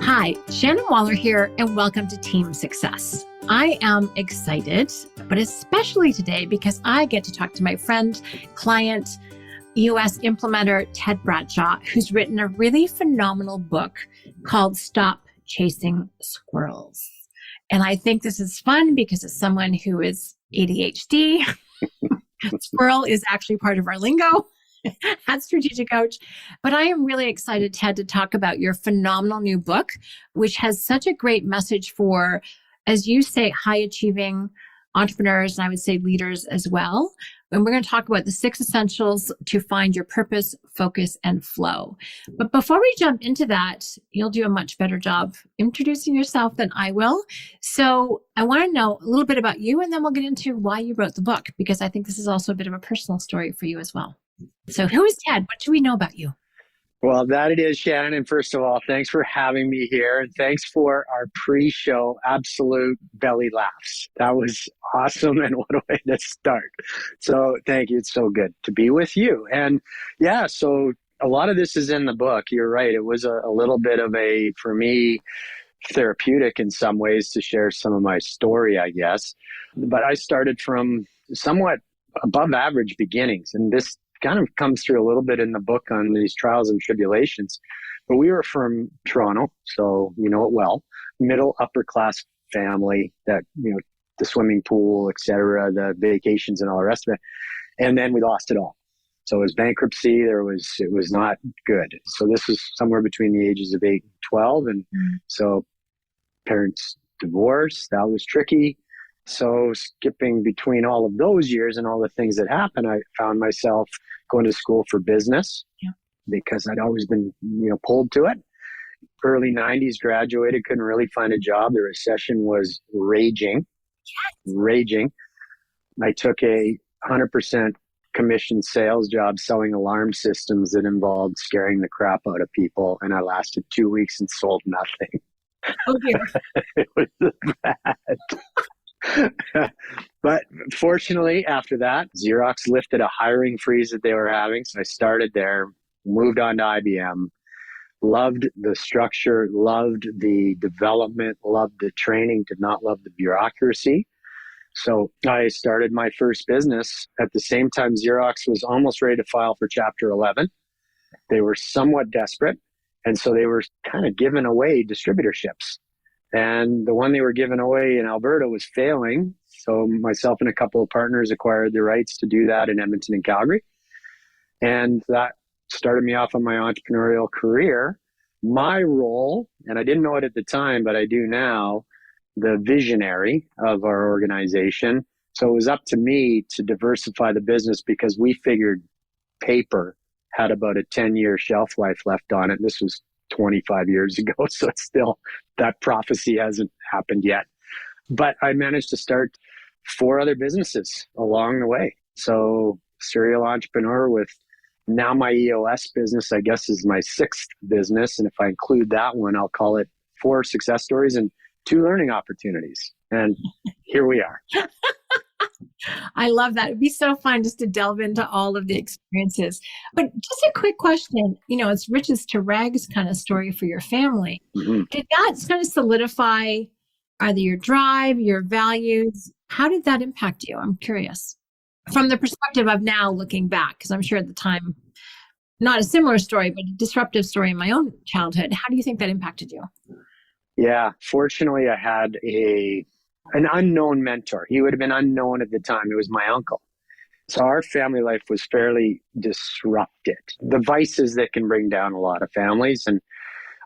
Hi, Shannon Waller here, and welcome to Team Success. I am excited, but especially today because I get to talk to my friend, client, US implementer, Ted Bradshaw, who's written a really phenomenal book called Stop Chasing Squirrels. And I think this is fun because as someone who is ADHD, squirrel is actually part of our lingo at Strategic Coach. But I am really excited, Ted, to talk about your phenomenal new book, which has such a great message for, as you say, high achieving entrepreneurs, and I would say leaders as well. And we're going to talk about the 6 essentials to find your purpose, focus, and flow. But before we jump into that, you'll do a much better job introducing yourself than I will. So I want to know a little bit about you, and then we'll get into why you wrote the book, because I think this is also a bit of a personal story for you as well. So who is Ted? What do we know about you? Well, that it is, Shannon. And first of all, thanks for having me here. And thanks for our pre-show absolute belly laughs. That was awesome. And what a way to start. So thank you. It's so good to be with you. And yeah, so a lot of this is in the book. You're right. It was a little bit of a, for me, therapeutic in some ways to share some of my story, I guess. But I started from somewhat above average beginnings. And this kind of comes through a little bit in the book on these trials and tribulations. But we were from Toronto, so you know it well, middle upper class family that, you know, the swimming pool, et cetera, the vacations and all the rest of it. And then we lost it all. So it was bankruptcy. It was not good. So this was somewhere between the ages of 8 and 12. And so parents divorced. That was tricky. So skipping between all of those years and all the things that happened, I found myself going to school for business because I'd always been, pulled to it. Early 90s, graduated, couldn't really find a job. The recession was raging. I took a 100% commission sales job selling alarm systems that involved scaring the crap out of people. And I lasted 2 weeks and sold nothing. Oh, dear. It was bad. But fortunately, after that, Xerox lifted a hiring freeze that they were having. So I started there, moved on to IBM, loved the structure, loved the development, loved the training, did not love the bureaucracy. So I started my first business at the same time Xerox was almost ready to file for Chapter 11. They were somewhat desperate. And so they were kind of giving away distributorships. And the one they were giving away in Alberta was failing. So myself and a couple of partners acquired the rights to do that in Edmonton and Calgary. And that started me off on my entrepreneurial career. My role, and I didn't know it at the time, but I do now, the visionary of our organization. So it was up to me to diversify the business because we figured paper had about a 10-year shelf life left on it. This was 25 years ago. So it's still, that prophecy hasn't happened yet. But I managed to start 4 other businesses along the way. So serial entrepreneur with now my EOS business, I guess, is my 6th business. And if I include that one, I'll call it 4 success stories and 2 learning opportunities. And here we are. I love that. It'd be so fun just to delve into all of the experiences. But just a quick question, it's riches to rags kind of story for your family. Mm-hmm. Did that kind of solidify either your drive, your values? How did that impact you? I'm curious. From the perspective of now looking back, because I'm sure at the time, not a similar story, but a disruptive story in my own childhood. How do you think that impacted you? Yeah, fortunately, I had an unknown mentor. He would have been unknown at the time. It was my uncle. So our family life was fairly disrupted. The vices that can bring down a lot of families. And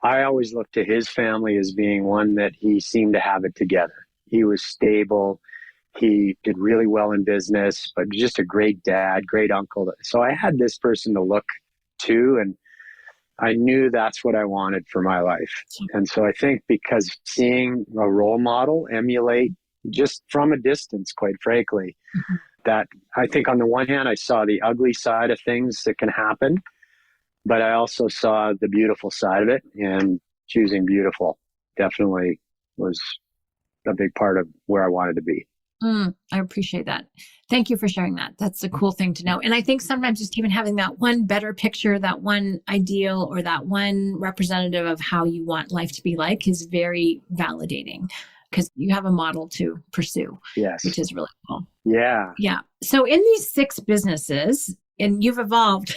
I always looked to his family as being one that he seemed to have it together. He was stable. He did really well in business, but just a great dad, great uncle. So I had this person to look to, and I knew that's what I wanted for my life. And so I think because seeing a role model emulate just from a distance, quite frankly, that I think on the one hand, I saw the ugly side of things that can happen, but I also saw the beautiful side of it, and choosing beautiful definitely was a big part of where I wanted to be. I appreciate that. Thank you for sharing that. That's a cool thing to know. And I think sometimes just even having that one better picture, that one ideal, or that one representative of how you want life to be like is very validating because you have a model to pursue, Yes. which is really cool. Yeah. Yeah. So in these 6 businesses, and you've evolved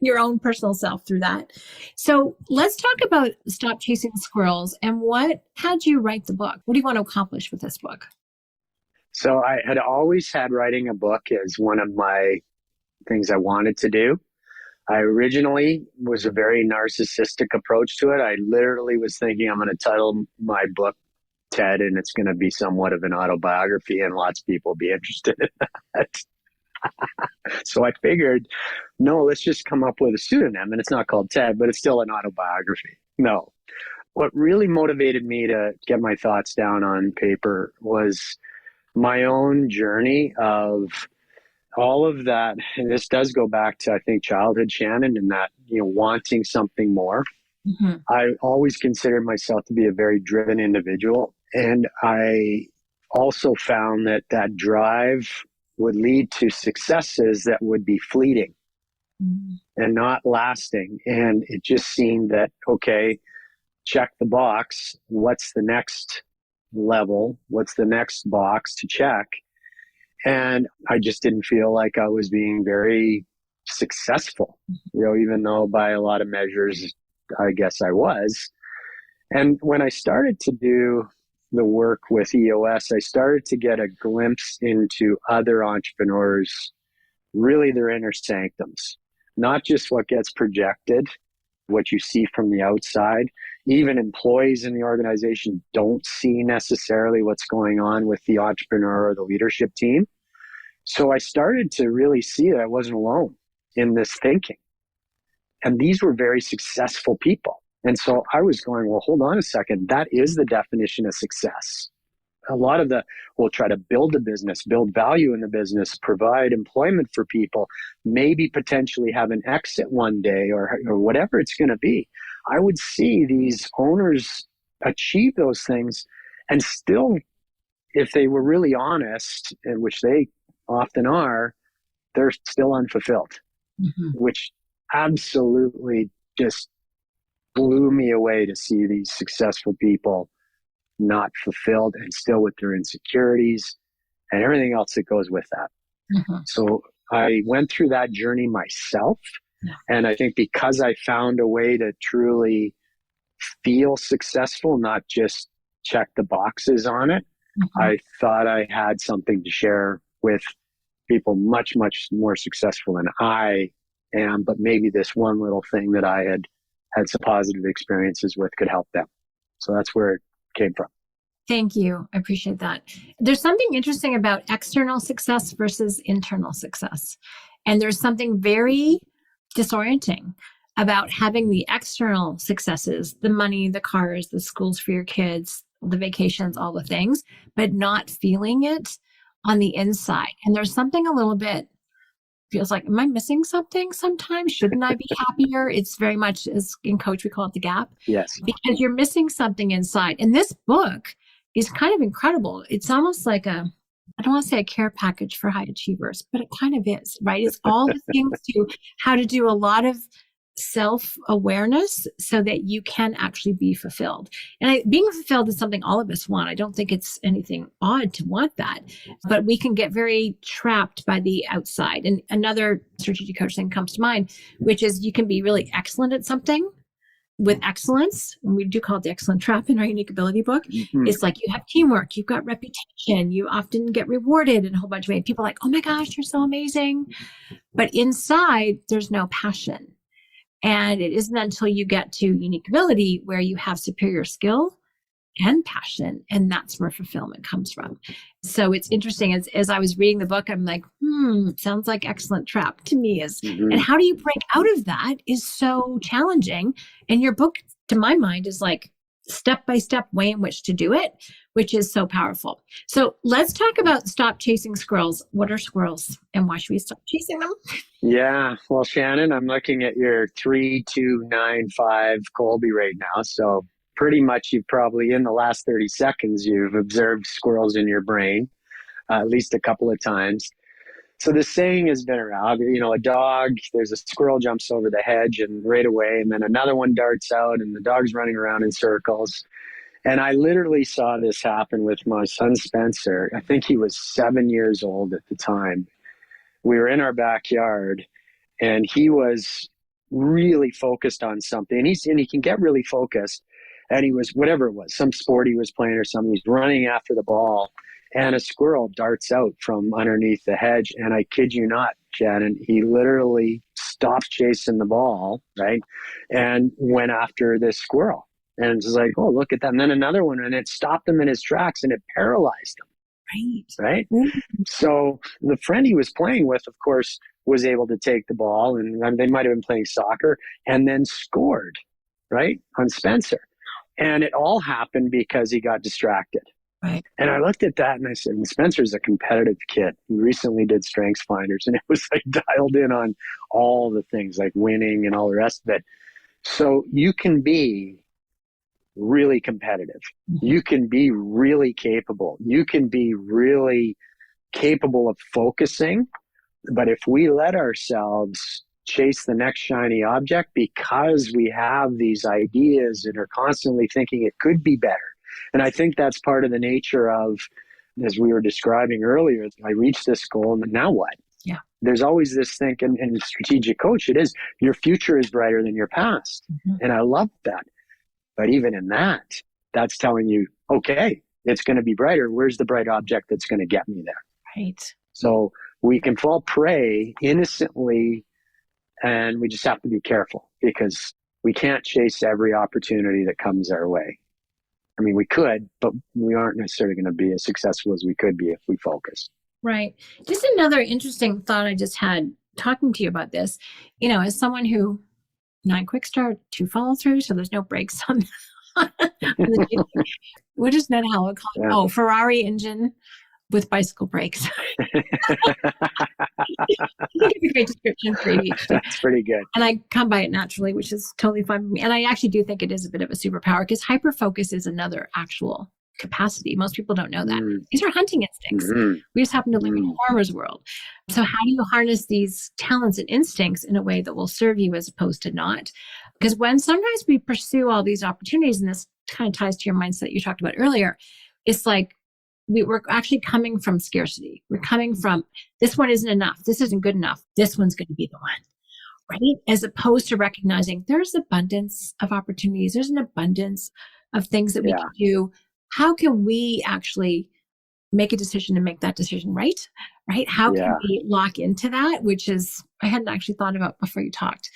your own personal self through that. So let's talk about Stop Chasing Squirrels and what had you write the book? What do you want to accomplish with this book? So I had always had writing a book as one of my things I wanted to do. I originally was a very narcissistic approach to it. I literally was thinking I'm going to title my book Ted, and it's going to be somewhat of an autobiography, and lots of people will be interested in that. So I figured, no, let's just come up with a pseudonym, and it's not called Ted, but it's still an autobiography. No. What really motivated me to get my thoughts down on paper was my own journey of all of that. And this does go back to, I think, childhood, Shannon, and that, wanting something more. Mm-hmm. I always considered myself to be a very driven individual. And I also found that that drive would lead to successes that would be fleeting and not lasting. And it just seemed that, okay, check the box. What's the next level? What's the next box to check? And I just didn't feel like I was being very successful, even though by a lot of measures, I guess I was. And when I started to do the work with EOS, I started to get a glimpse into other entrepreneurs, really their inner sanctums, not just what gets projected, what you see from the outside. Even employees in the organization don't see necessarily what's going on with the entrepreneur or the leadership team. So I started to really see that I wasn't alone in this thinking. And these were very successful people. And so I was going, well, hold on a second. That is the definition of success. A lot of we'll try to build a business, build value in the business, provide employment for people, maybe potentially have an exit one day or whatever it's going to be. I would see these owners achieve those things and still, if they were really honest, and which they often are, they're still unfulfilled, which absolutely just blew me away to see these successful people not fulfilled and still with their insecurities and everything else that goes with that. So I went through that journey myself. And I think because I found a way to truly feel successful, not just check the boxes on it, I thought I had something to share with people much, much more successful than I am. But maybe this one little thing that I had some positive experiences with could help them. So that's where it came from. Thank you. I appreciate that. There's something interesting about external success versus internal success. And there's something very disorienting about having the external successes, the money, the cars, the schools for your kids, the vacations, all the things, but not feeling it on the inside. And there's something a little bit feels like, am I missing something sometimes? Shouldn't I be happier? It's very much, as in coach, we call it the gap. Yes. Because you're missing something inside. And this book is kind of incredible. It's almost like I don't want to say a care package for high achievers, but it kind of is, right? It's all the things to how to do a lot of self-awareness so that you can actually be fulfilled. And being fulfilled is something all of us want. I don't think it's anything odd to want that, but we can get very trapped by the outside. And another strategic coach thing comes to mind, which is you can be really excellent at something with excellence. And we do call it the excellent trap in our unique ability book. It's like you have teamwork, you've got reputation, you often get rewarded in a whole bunch of ways. People are like, oh my gosh, you're so amazing. But inside, there's no passion. And it isn't until you get to unique ability where you have superior skill and passion. And that's where fulfillment comes from. So it's interesting. As I was reading the book, I'm like, sounds like excellent trap to me is. And how do you break out of that is so challenging. And your book, to my mind, is like step-by-step way in which to do it, which is so powerful. So let's talk about Stop Chasing Squirrels. What are squirrels and why should we stop chasing them? Yeah. Well, Shannon, I'm looking at your 3295 Colby right now. So pretty much you've probably in the last 30 seconds, you've observed squirrels in your brain. at least a couple of times. So this saying has been around, there's a squirrel jumps over the hedge and right away, and then another one darts out and the dog's running around in circles. And I literally saw this happen with my son, Spencer. I think he was 7 years old at the time. We were in our backyard and he was really focused on something. And he can get really focused. And he was, whatever it was, some sport he was playing or something, he's running after the ball. And a squirrel darts out from underneath the hedge. And I kid you not, Shannon, he literally stopped chasing the ball, right? And went after this squirrel. And it's like, oh, look at that. And then another one, and it stopped him in his tracks and it paralyzed him. Right. Mm-hmm. So the friend he was playing with, of course, was able to take the ball, and they might have been playing soccer, and then scored, right, on Spencer. And it all happened because he got distracted. Right. And I looked at that and I said, Spencer's a competitive kid. He recently did Strengths Finders, and it was like dialed in on all the things like winning and all the rest of it. So you can be really competitive. You can be really capable. You can be really capable of focusing. But if we let ourselves chase the next shiny object because we have these ideas and are constantly thinking it could be better. And I think that's part of the nature of, as we were describing earlier, I reached this goal and now what? Yeah. There's always this thing, and strategic coach, it is your future is brighter than your past. Mm-hmm. And I love that. But even in that, that's telling you, okay, it's going to be brighter. Where's the bright object that's going to get me there? Right. So we can fall prey innocently, and we just have to be careful because we can't chase every opportunity that comes our way. I mean, we could, but we aren't necessarily going to be as successful as we could be if we focus. Right. Just another interesting thought I just had talking to you about this, as someone who 9 quick start, 2 follow through, so there's no brakes on the what is that? How I call it? Yeah. Oh, Ferrari engine with bicycle brakes. A great description for ADHD. That's pretty good. And I come by it naturally, which is totally fine with me. And I actually do think it is a bit of a superpower because hyperfocus is another actual capacity. Most people don't know that. These are hunting instincts. We just happen to live in a farmer's world. So how do you harness these talents and instincts in a way that will serve you as opposed to not? Because when sometimes we pursue all these opportunities, and this kind of ties to your mindset you talked about earlier, it's like we're actually coming from scarcity. We're coming from, this one isn't enough. This isn't good enough. This one's going to be the one, right? As opposed to recognizing there's abundance of opportunities. There's an abundance of things that we can do. How can we actually make a decision and make that decision right? How can we lock into that, which is, I hadn't actually thought about before you talked.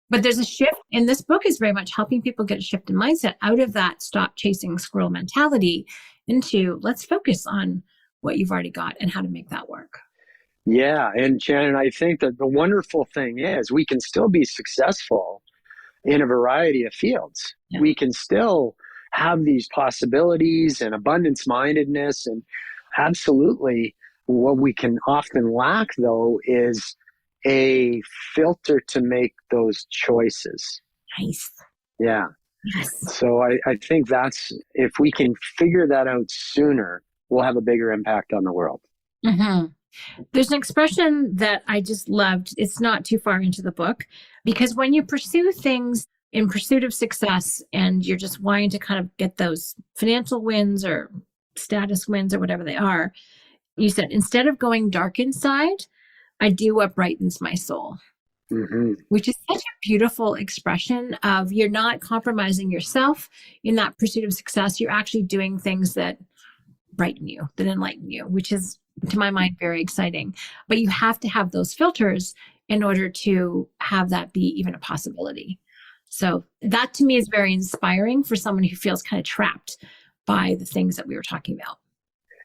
But there's a shift, and this book is very much helping people get a shift in mindset out of that stop chasing squirrel mentality into let's focus on what you've already got and how to make that work. Yeah. And Shannon, I think that the wonderful thing is we can still be successful in a variety of fields. Yeah. We can still have these possibilities and abundance mindedness, and absolutely what we can often lack though is a filter to make those choices. Nice. Yeah. Yes. So I think that's, if we can figure that out sooner, we'll have a bigger impact on the world. Mm-hmm. There's an expression that I just loved. It's not too far into the book, because when you pursue things in pursuit of success and you're just wanting to kind of get those financial wins or status wins or whatever they are, you said, instead of going dark inside, I do what brightens my soul. Mm-hmm. Which is such a beautiful expression of you're not compromising yourself in that pursuit of success. You're actually doing things that brighten you, that enlighten you, which is, to my mind, very exciting. But you have to have those filters in order to have that be even a possibility. So that to me is very inspiring for someone who feels kind of trapped by the things that we were talking about.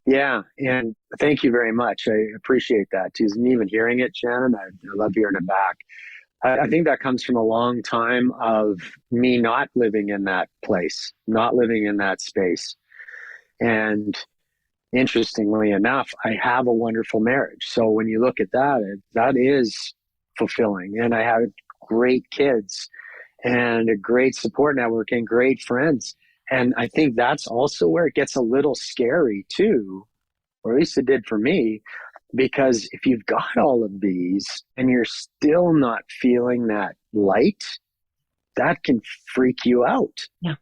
Yeah. And thank you very much. I appreciate that. And even hearing it, Shannon, I love hearing it back. I think that comes from a long time of me not living in that place, not living in that space. And interestingly enough, I have a wonderful marriage. So when you look at that, that is fulfilling. And I have great kids and a great support network and great friends. And I think that's also where it gets a little scary too, or at least it did for me, because if you've got all of these and you're still not feeling that light, that can freak you out. Yeah.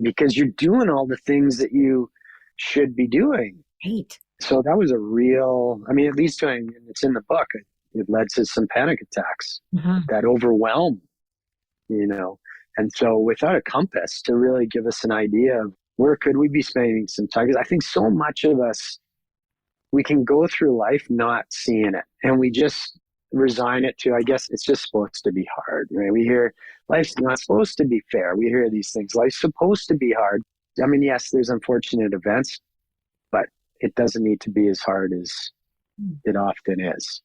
Because you're doing all the things that you should be doing. Right. So that was a real, I mean, at least it's in the book, it led to some panic attacks, that overwhelm, And so without a compass to really give us an idea of where could we be spending some time, because I think so much of us, we can go through life not seeing it, and we just resign it to, I guess it's just supposed to be hard, right? We hear life's not supposed to be fair. We hear these things. Life's supposed to be hard. I mean, yes, there's unfortunate events, but it doesn't need to be as hard as it often is.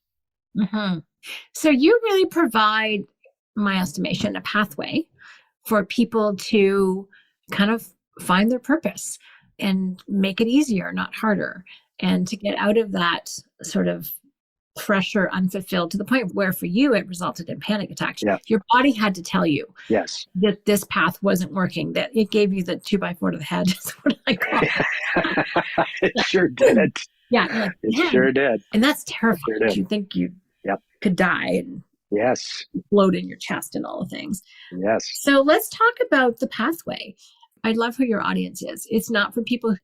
So you really provide, my estimation, a pathway for people to kind of find their purpose and make it easier, not harder, and to get out of that sort of pressure unfulfilled, to the point where for you it resulted in panic attacks. Yeah. Your body had to tell you Yes. that this path wasn't working, that it gave you the 2x4 to the head. Is what I call it. It sure did. Yeah. Like, it sure did. And that's terrifying. Sure You think you could die and yes, float in your chest and all the things. Yes. So let's talk about the pathway. I love who your audience is. It's not for people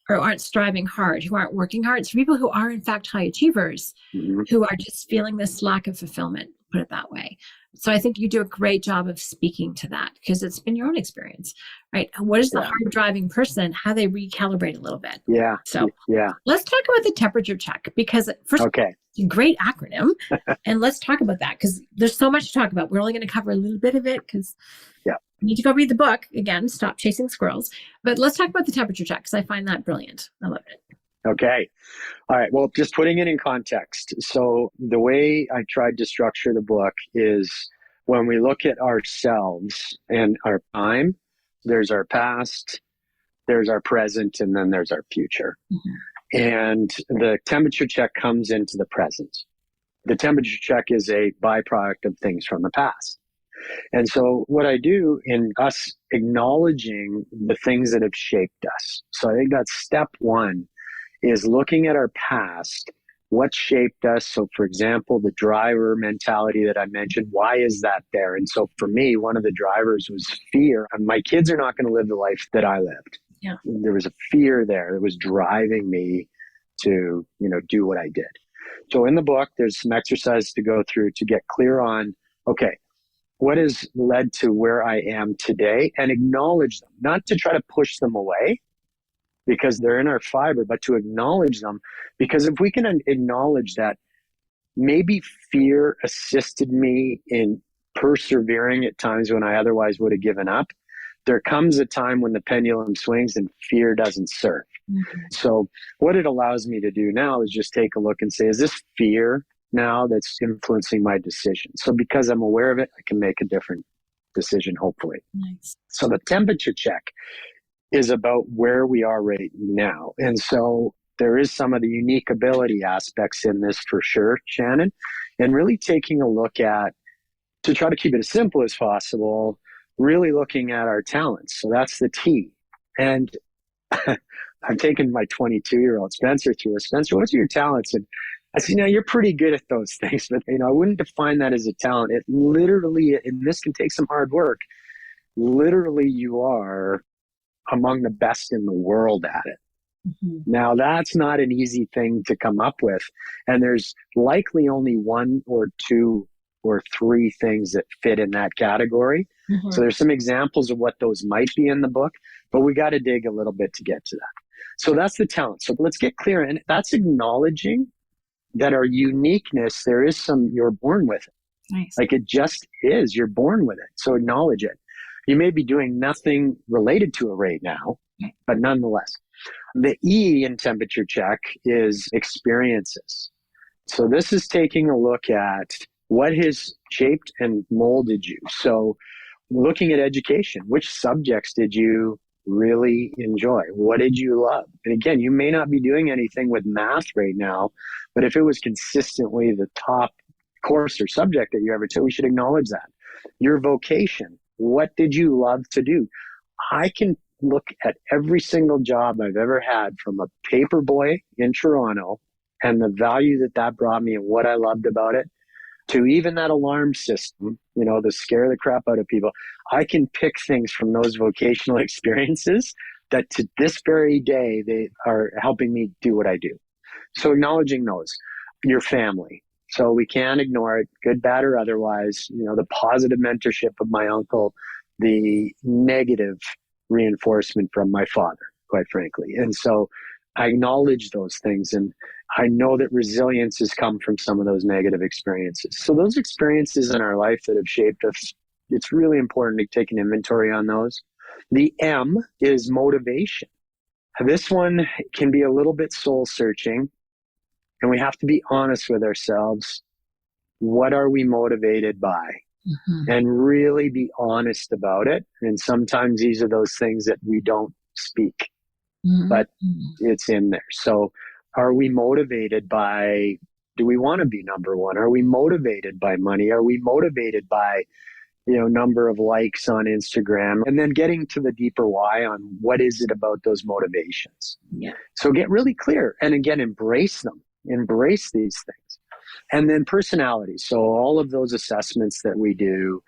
who aren't striving hard, who aren't working hard. It's for people who are in fact high achievers, who are just feeling this lack of fulfillment, put it that way. So I think you do a great job of speaking to that, because it's been your own experience, right? What is the hard driving person? How they recalibrate a little bit. Yeah. So let's talk about the temperature check, because first, it's a great acronym. And let's talk about that, because there's so much to talk about. We're only going to cover a little bit of it, because you need to go read the book again, Stop Chasing Squirrels. But let's talk about the temperature check, because I find that brilliant. I love it. Okay. All right. Well, just putting it in context. So the way I tried to structure the book is, when we look at ourselves and our time, there's our past, there's our present, and then there's our future. And the temperature check comes into the present. The temperature check is a byproduct of things from the past. And so what I do in us acknowledging the things that have shaped us. So I think that's step one, is looking at our past, what shaped us. So for example, the driver mentality that I mentioned, why is that there? And so for me, one of the drivers was fear. My kids are not going to live the life that I lived. Yeah. There was a fear there that was driving me to, do what I did. So in the book, there's some exercises to go through to get clear on, okay, what has led to where I am today, and acknowledge them, not to try to push them away because they're in our fiber, but to acknowledge them. Because if we can acknowledge that maybe fear assisted me in persevering at times when I otherwise would have given up, there comes a time when the pendulum swings and fear doesn't serve. So what it allows me to do now is just take a look and say, is this fear now that's influencing my decision? So because I'm aware of it, I can make a different decision, hopefully. Nice. So the temperature check is about where we are right now. And so there is some of the unique ability aspects in this for sure, Shannon, and really taking a look at, to try to keep it as simple as possible, really looking at our talents. So that's the T. And I'm taking my 22-year-old Spencer through it. Spencer, what's your talents? And I said, you're pretty good at those things, but I wouldn't define that as a talent. It literally, and this can take some hard work, literally you are among the best in the world at it. Now, that's not an easy thing to come up with. And there's likely only one or two or three things that fit in that category. So there's some examples of what those might be in the book, but we got to dig a little bit to get to that. So that's the talent. So let's get clear. And that's acknowledging that our uniqueness, there is some, you're born with it. Nice. Like it just is, you're born with it. So acknowledge it. You may be doing nothing related to it right now, but nonetheless. The E in temperature check is experiences. So this is taking a look at what has shaped and molded you. So looking at education, which subjects did you really enjoy? What did you love? And again, you may not be doing anything with math right now, but if it was consistently the top course or subject that you ever took, we should acknowledge that. Your vocation, what did you love to do? I can look at every single job I've ever had, from a paper boy in Toronto and the value that that brought me and what I loved about it, to even that alarm system, to scare the crap out of people. I can pick things from those vocational experiences that to this very day, they are helping me do what I do. So acknowledging those, your family. So we can't ignore it, good, bad, or otherwise, the positive mentorship of my uncle, the negative reinforcement from my father, quite frankly. And so I acknowledge those things. And I know that resilience has come from some of those negative experiences. So those experiences in our life that have shaped us, it's really important to take an inventory on those. The M is motivation. This one can be a little bit soul searching, and we have to be honest with ourselves. What are we motivated by? Mm-hmm. And really be honest about it. And sometimes these are those things that we don't speak, mm-hmm. but it's in there. So are we motivated by, do we want to be number one? Are we motivated by money? Are we motivated by, number of likes on Instagram? And then getting to the deeper why on what is it about those motivations? Yeah. So get really clear, and again, embrace them, embrace these things. And then personality. So all of those assessments that we do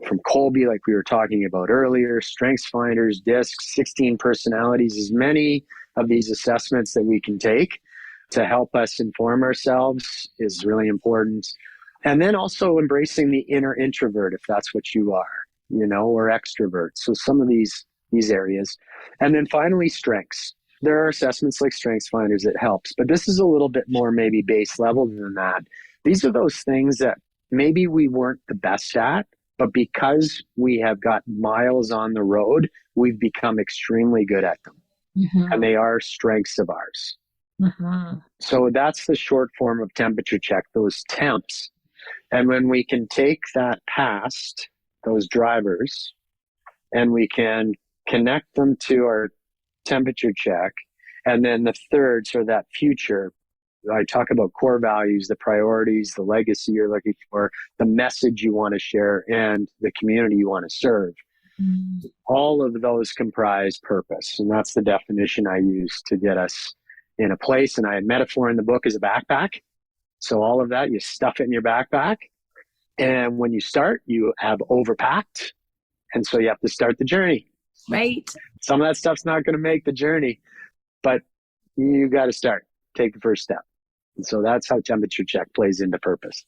from Colby, like we were talking about earlier, Strengths Finders, DISC, 16 personalities, as many of these assessments that we can take to help us inform ourselves is really important. And then also embracing the inner introvert, if that's what you are, or extrovert. So some of these areas. And then finally, strengths. There are assessments like Strengths Finders that helps, but this is a little bit more maybe base level than that. These are those things that maybe we weren't the best at, but because we have got miles on the road, we've become extremely good at them. Mm-hmm. And they are strengths of ours. Mm-hmm. So that's the short form of temperature check, those temps. And when we can take that past, those drivers, and we can connect them to our temperature check, and then the third, so that future, I talk about core values, the priorities, the legacy you're looking for, the message you want to share, and the community you want to serve. Mm. All of those comprise purpose. And that's the definition I use to get us in a place. And I had metaphor in the book as a backpack. So all of that, you stuff it in your backpack. And when you start, you have overpacked. And so you have to start the journey. Right. Some of that stuff's not going to make the journey, but you got to start, take the first step. And so that's how temperature check plays into purpose.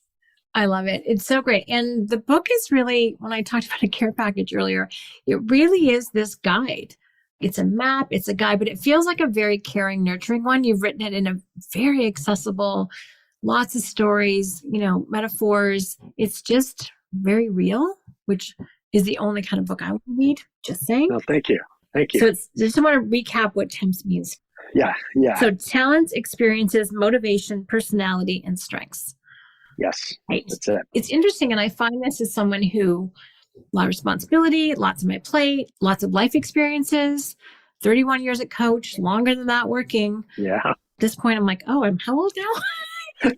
I love it. It's so great. And the book is really, when I talked about a care package earlier, it really is this guide. It's a map, it's a guide, but it feels like a very caring, nurturing one. You've written it in a very accessible, lots of stories, metaphors. It's just very real, which is the only kind of book I would read, just saying. Oh, thank you. Thank you. So just want to recap what TEMS means. Yeah. So talents, experiences, motivation, personality, and strengths. Yes, right. That's it. It's interesting. And I find this as someone who, a lot of responsibility, lots on my plate, lots of life experiences, 31 years at Coach, longer than that working. Yeah. At this point, I'm like, I'm how old now?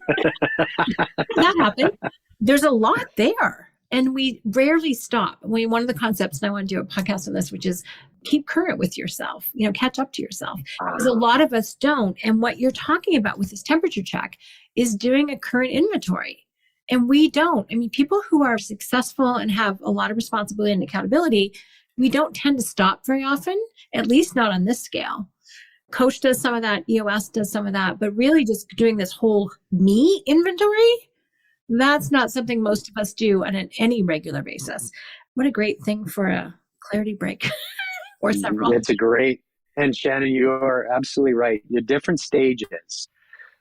That happened. There's a lot there. And we rarely stop. One of the concepts, and I want to do a podcast on this, which is keep current with yourself, catch up to yourself. Because a lot of us don't. And what you're talking about with this temperature check is doing a current inventory. And we don't. I mean, people who are successful and have a lot of responsibility and accountability, we don't tend to stop very often, at least not on this scale. Coach does some of that, EOS does some of that, but really just doing this whole me inventory, that's not something most of us do on any regular basis. What a great thing for a clarity break or several. It's a great, and Shannon, you are absolutely right. The different stages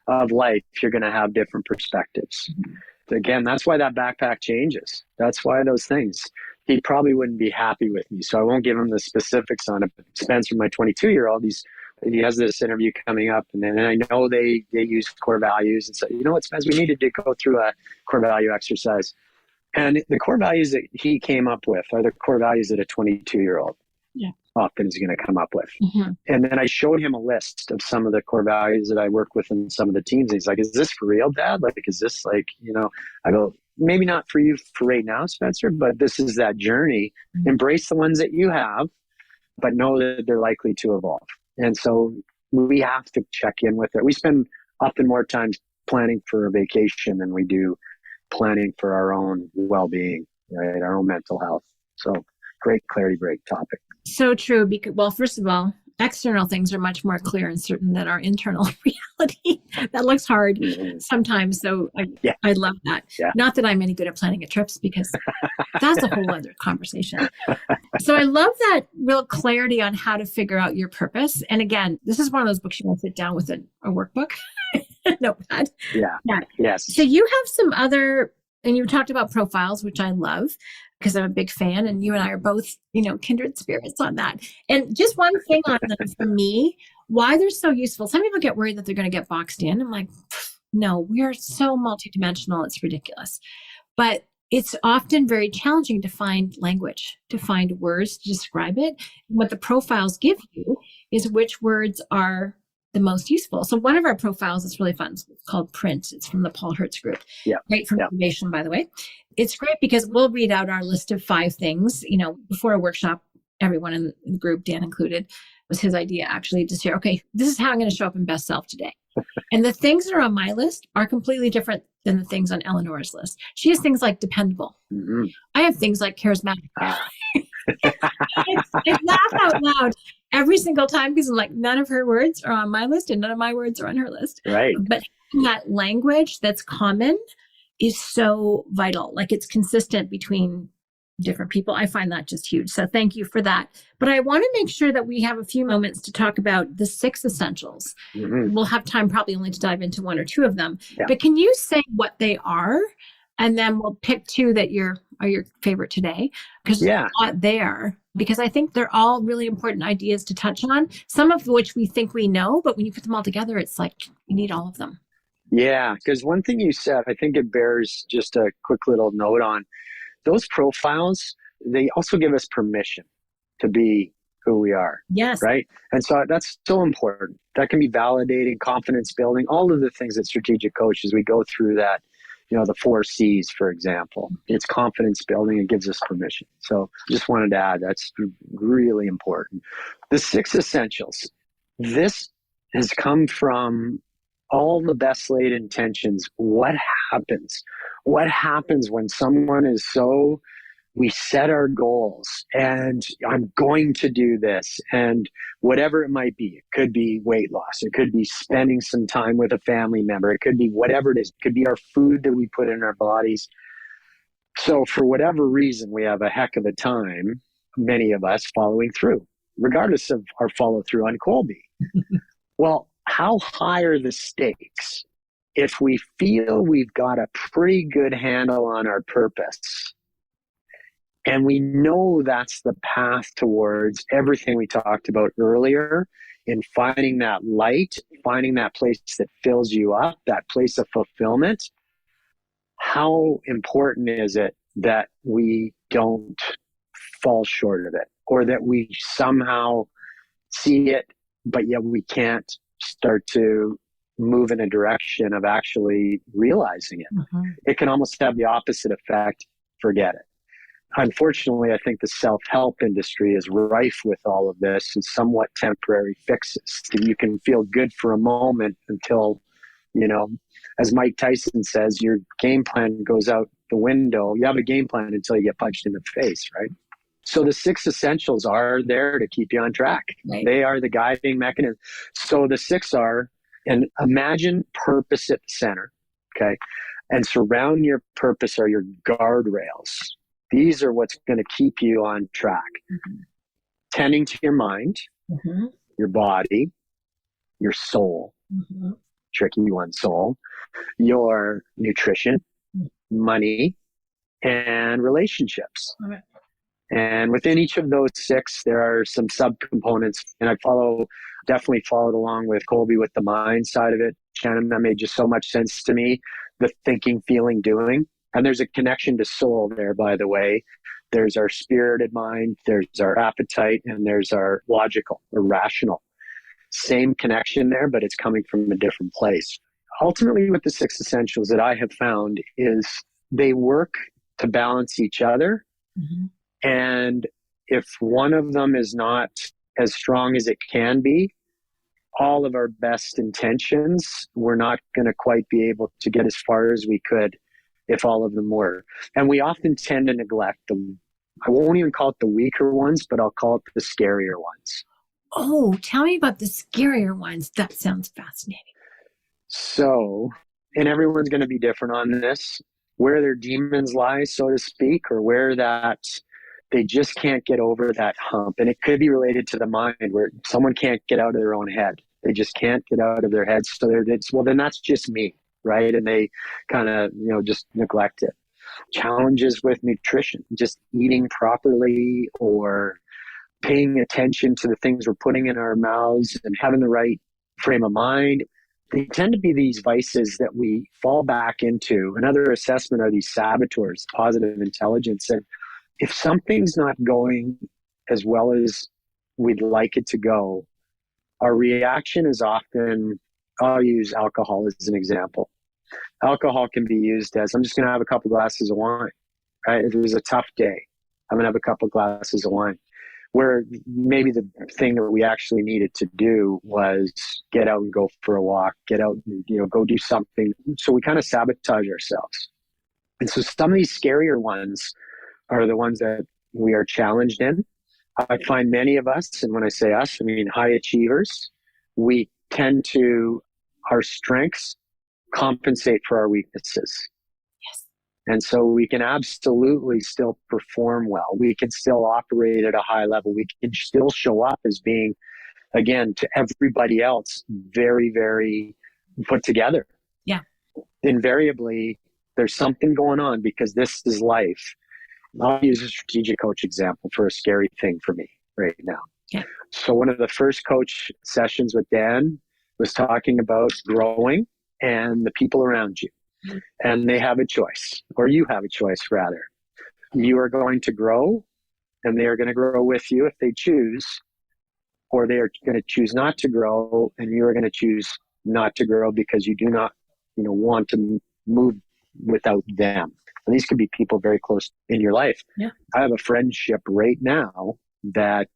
of life, you're going to have different perspectives. Mm-hmm. Again, that's why that backpack changes. That's why those things. He probably wouldn't be happy with me, so I won't give him the specifics on it. But Spencer, my 22-year-old, he has this interview coming up, and then I know they use core values. And so, you know what, Spence, we needed to go through a core value exercise. And the core values that he came up with are the core values that a 22-year-old often is going to come up with. Mm-hmm. And then I showed him a list of some of the core values that I work with in some of the teams. And he's like, is this for real, Dad? Like, is this like, I go, maybe not for you for right now, Spencer, but this is that journey. Mm-hmm. Embrace the ones that you have. but know that they're likely to evolve. And so we have to check in with it. We spend often more time planning for a vacation than we do planning for our own well-being, right? Our own mental health. So great clarity break topic. So true. Because, well, first of all, external things are much more clear and certain than our internal reality. That looks hard sometimes. So I love that. Yeah. Not that I'm any good at planning trips, because that's a whole other conversation. So I love that real clarity on how to figure out your purpose. And again, this is one of those books you want to sit down with a workbook, notepad. Yeah. Yes. So you have some other, and you talked about profiles, which I love because I'm a big fan, and you and I are both, kindred spirits on that. And just one thing on them for me, why they're so useful. Some people get worried that they're going to get boxed in. I'm like, no, we are so multidimensional. It's ridiculous. But it's often very challenging to find language, to find words to describe it. And what the profiles give you is which words are the most useful. So one of our profiles is really fun. It's called Print. It's from the Paul Hertz group. Yeah. Great for information, by the way. It's great because we'll read out our list of 5 things, before a workshop. Everyone in the group, Dan included, was his idea actually to say, okay, this is how I'm going to show up in best self today. And the things that are on my list are completely different than the things on Eleanor's list. She has things like dependable. Mm-hmm. I have things like charismatic. I laugh out loud every single time because I'm like, none of her words are on my list and none of my words are on her list. Right. But that language that's common is so vital. Like it's consistent between different people. I find that just huge. So thank you for that. But I want to make sure that we have a few moments to talk about the 6 essentials. Mm-hmm. We'll have time probably only to dive into 1 or 2 of them. Yeah. But can you say what they are? And then we'll pick 2 that are your favorite today. Because there's a lot there. Because I think they're all really important ideas to touch on. Some of which we think we know, but when you put them all together, it's like you need all of them. Yeah, because one thing you said, I think it bears just a quick little note on. Those profiles, they also give us permission to be who we are. Yes. Right. And so that's so important. That can be validating, confidence building, all of the things that strategic coaches, we go through that, the 4 C's, for example. It's confidence building. It gives us permission. So just wanted to add, that's really important. The 6 essentials. This has come from all the best laid intentions. What happens? What happens when someone is so, we set our goals and I'm going to do this, and whatever it might be, it could be weight loss. It could be spending some time with a family member. It could be whatever it is. It could be our food that we put in our bodies. So for whatever reason, we have a heck of a time, many of us, following through, regardless of our follow through on Colby. Well, how high are the stakes if we feel we've got a pretty good handle on our purpose and we know that's the path towards everything we talked about earlier in finding that light, finding that place that fills you up, that place of fulfillment? How important is it that we don't fall short of it, or that we somehow see it, but yet we can't start to move in a direction of actually realizing it? Mm-hmm. It can almost have the opposite effect. Forget it. Unfortunately, I think the self-help industry is rife with all of this and somewhat temporary fixes. You can feel good for a moment until, as Mike Tyson says, your game plan goes out the window. You have a game plan until you get punched in the face, right? So the 6 essentials are there to keep you on track. Right. They are the guiding mechanism. So the 6 are, and imagine purpose at the center, okay? And surround your purpose are your guardrails. These are what's going to keep you on track. Mm-hmm. Tending to your mind, mm-hmm. your body, your soul, mm-hmm. tricky one, soul, your nutrition, mm-hmm. money, and relationships. Okay. And within each of those 6, there are some subcomponents. And I definitely followed along with Colby with the mind side of it. Shannon, that made just so much sense to me. The thinking, feeling, doing. And there's a connection to soul there, by the way. There's our spirited mind, there's our appetite, and there's our logical or rational. Same connection there, but it's coming from a different place. Ultimately, with the 6 essentials that I have found is they work to balance each other. Mm-hmm. And if one of them is not as strong as it can be, all of our best intentions, we're not going to quite be able to get as far as we could if all of them were. And we often tend to neglect them. I won't even call it the weaker ones, but I'll call it the scarier ones. Oh, tell me about the scarier ones. That sounds fascinating. So, and everyone's going to be different on this, where their demons lie, so to speak, or where that they just can't get over that hump. And it could be related to the mind, where someone can't get out of their own head. They just can't get out of their head. So it's, well, then that's just me, right? And they kind of, just neglect it. Challenges with nutrition, just eating properly or paying attention to the things we're putting in our mouths and having the right frame of mind. They tend to be these vices that we fall back into. Another assessment are these saboteurs, positive intelligence. And if something's not going as well as we'd like it to go, our reaction is often, I'll use alcohol as an example. Alcohol can be used as, I'm just going to have a couple glasses of wine, right? If it was a tough day, I'm going to have a couple glasses of wine. Where maybe the thing that we actually needed to do was get out and go for a walk, get out and, go do something. So we kind of sabotage ourselves. And so some of these scarier ones are the ones that we are challenged in. I find many of us, and when I say us, I mean high achievers, we tend to, our strengths compensate for our weaknesses. Yes. And so we can absolutely still perform well. We can still operate at a high level. We can still show up as being, again, to everybody else, very, very put together. Yeah. Invariably, there's something going on because this is life. I'll use a strategic coach example for a scary thing for me right now. Yeah. So one of the first coach sessions with Dan was talking about growing and the people around you. Mm-hmm. And they have a choice, or you have a choice rather. You are going to grow and they are going to grow with you if they choose, or they are going to choose not to grow and you are going to choose not to grow because you do not, want to move without them. And these could be people very close in your life. Yeah. I have a friendship right now that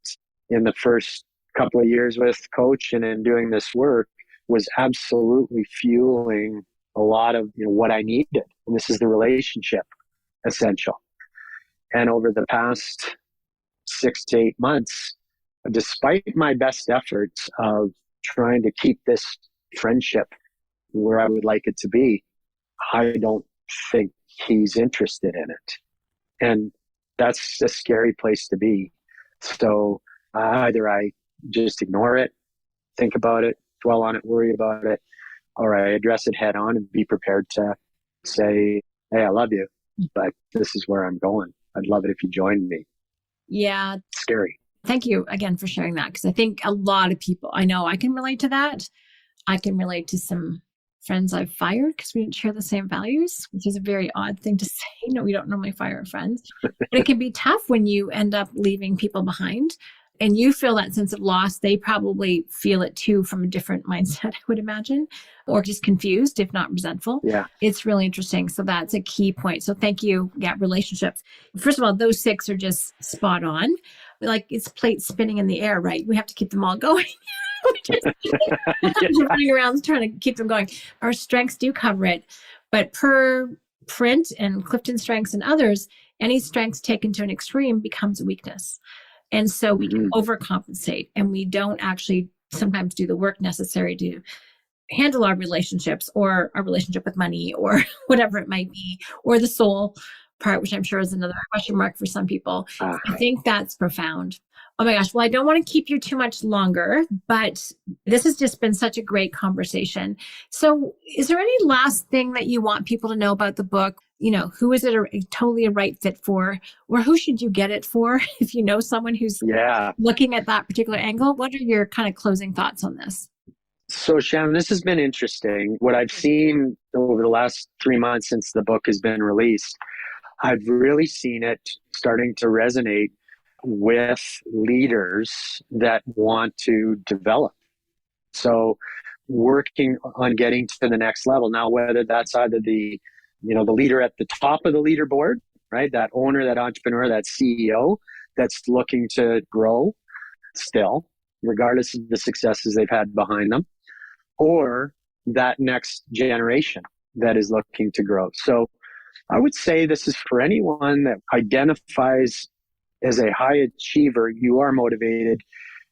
in the first couple of years with coach and in doing this work was absolutely fueling a lot of what I needed. And this is the relationship essential. And over the past 6 to 8 months, despite my best efforts of trying to keep this friendship where I would like it to be, I don't think he's interested in it. And that's a scary place to be. So either I just ignore it, think about it, dwell on it, worry about it, or I address it head on and be prepared to say, hey, I love you, but this is where I'm going. I'd love it if you joined me. Yeah. It's scary. Thank you again for sharing that, because I think a lot of people, I know I can relate to that. I can relate to some friends I've fired because we didn't share the same values, which is a very odd thing to say. No, we don't normally fire our friends. But it can be tough when you end up leaving people behind and you feel that sense of loss. They probably feel it too from a different mindset, I would imagine, or just confused, if not resentful. Yeah. It's really interesting. So that's a key point. So thank you. Yeah, relationships. First of all, those 6 are just spot on. Like it's plates spinning in the air, right? We have to keep them all going. We're running around trying to keep them going. Our strengths do cover it, but per Print and Clifton Strengths and others, any strengths taken to an extreme becomes a weakness. And so we can overcompensate and we don't actually sometimes do the work necessary to handle our relationships or our relationship with money or whatever it might be, or the soul part, which I'm sure is another question mark for some people. I think that's profound. Oh my gosh. Well, I don't want to keep you too much longer, but this has just been such a great conversation. So is there any last thing that you want people to know about the book? Who is it totally a right fit for, or who should you get it for? If you know someone who's looking at that particular angle, what are your kind of closing thoughts on this? So Shannon, this has been interesting. What I've seen over the last 3 months since the book has been released, I've really seen it starting to resonate with leaders that want to develop. So working on getting to the next level. Now, whether that's either the leader at the top of the leaderboard, right? That owner, that entrepreneur, that CEO, that's looking to grow still, regardless of the successes they've had behind them, or that next generation that is looking to grow. So I would say this is for anyone that identifies as a high achiever. You are motivated,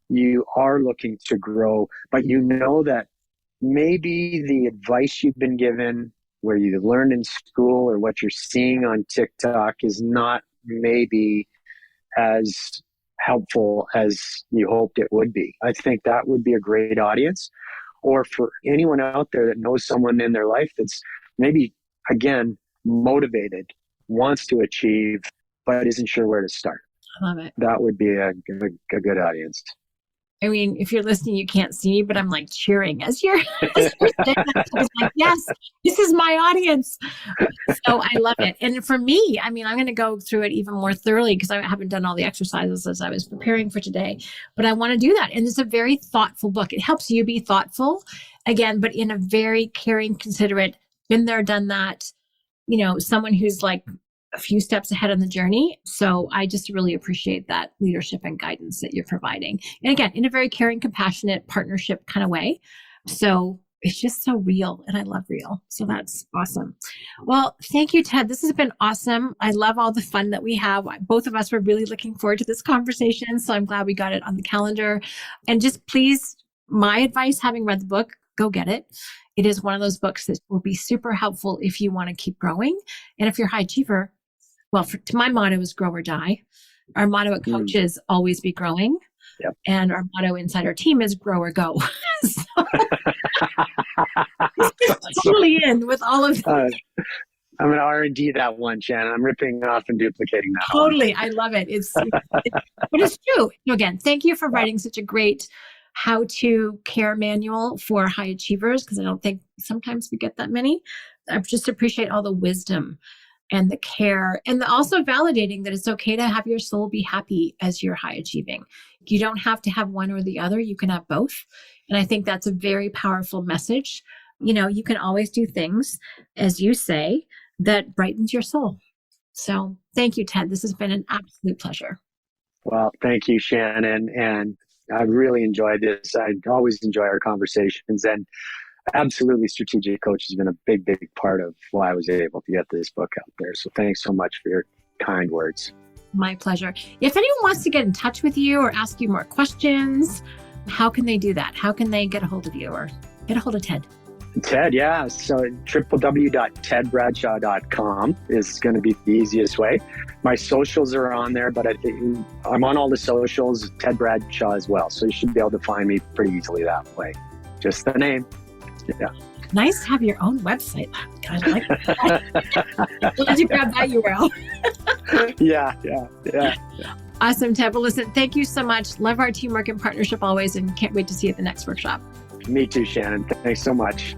you are looking to grow, but you know that maybe the advice you've been given, where you learned in school, or what you're seeing on TikTok is not maybe as helpful as you hoped it would be. I think that would be a great audience. Or for anyone out there that knows someone in their life that's maybe, again, motivated, wants to achieve, but isn't sure where to start. I love it. That would be a good audience. I mean, if you're listening, you can't see me, but I'm like cheering as you're saying that. I was like, yes, this is my audience. So I love it. And for me, I mean, I'm going to go through it even more thoroughly because I haven't done all the exercises as I was preparing for today, but I want to do that. And it's a very thoughtful book. It helps you be thoughtful, again, but in a very caring, considerate, been there, done that, someone who's like a few steps ahead on the journey. So I just really appreciate that leadership and guidance that you're providing. And again, in a very caring, compassionate partnership kind of way. So it's just so real, and I love real. So that's awesome. Well, thank you, Ted. This has been awesome. I love all the fun that we have. Both of us were really looking forward to this conversation. So I'm glad we got it on the calendar. And just please, my advice, having read the book, go get it. It is one of those books that will be super helpful if you want to keep growing. And if you're a high achiever, well, my motto is grow or die. Our motto at Coach is always be growing. Yep. And our motto inside our team is grow or go. So it's totally in with all of that. I'm going to R&D that one, Shannon. I'm ripping off and duplicating that. Totally. I love it. But it's true. Again, thank you for writing such a great how-to care manual for high achievers, because I don't think sometimes we get that many. I just appreciate all the wisdom and the care, and also validating that it's okay to have your soul be happy as you're high achieving. You don't have to have one or the other. You can have both. And I think that's a very powerful message. You can always do things, as you say, that brightens your soul. So thank you, Ted. This has been an absolute pleasure. Well, thank you, Shannon. And I really enjoyed this. I always enjoy our conversations, and absolutely, Strategic Coach has been a big, big part of why I was able to get this book out there. So thanks so much for your kind words. My pleasure. If anyone wants to get in touch with you or ask you more questions, how can they do that? How can they get a hold of you or get a hold of Ted? Ted, yeah. So www.tedbradshaw.com is going to be the easiest way. My socials are on there, but I think I'm on all the socials, Ted Bradshaw as well. So you should be able to find me pretty easily that way. Just the name. Yeah. Nice to have your own website. I like that. Glad you grabbed that URL. Yeah. Awesome, Ted. Well, listen, thank you so much. Love our teamwork and partnership always, and can't wait to see you at the next workshop. Me too, Shannon. Thanks so much.